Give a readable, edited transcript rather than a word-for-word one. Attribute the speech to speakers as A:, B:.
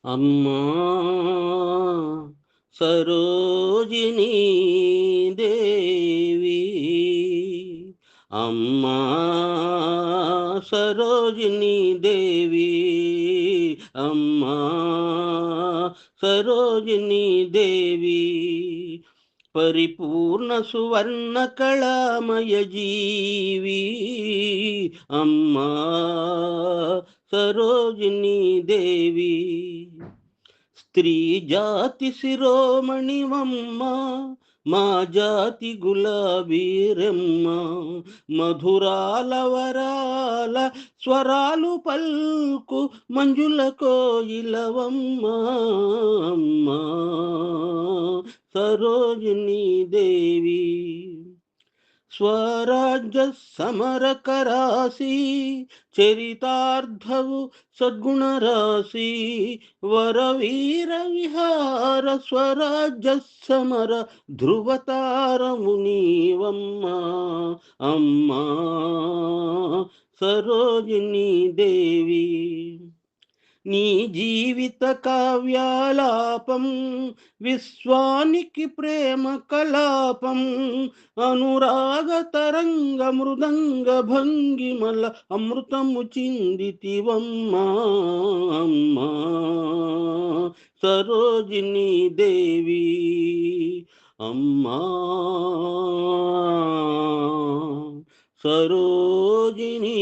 A: అమ్మా సరోజినీ దేవి, అమ్మా సరోజినీ దేవి, అమ్మా సరోజినీ దేవి, పరిపూర్ణ సువర్ణ కళామయ జీవి, అమ్మా సరోజినీ దేవి. స్త్రీ జాతి శిరోమణివమ్మ, మా జాతి గులాబీరమ్మ, మధురాల వరాల స్వరాలు పల్కు మంజుల కోయిలవమ్మ, అమ్మ సరోజినీ దేవి. స్వరాజ్య సమరకరాసి చరితార్థవు సద్గుణరాశి, వరవీర విహార స్వరాజ్య సమర ధ్రువతారము నీవమ్మా, అమ్మా సరోజినీ దేవి. నీ జీవిత కావ్యాలాపం విశ్వానికి ప్రేమ కలాపం, అనురాగ తరంగ మృదంగ భంగిమల అమృతము చిందితివమ్మా, అమ్మా సరోజినీ దేవి, అమ్మా సరోజినీ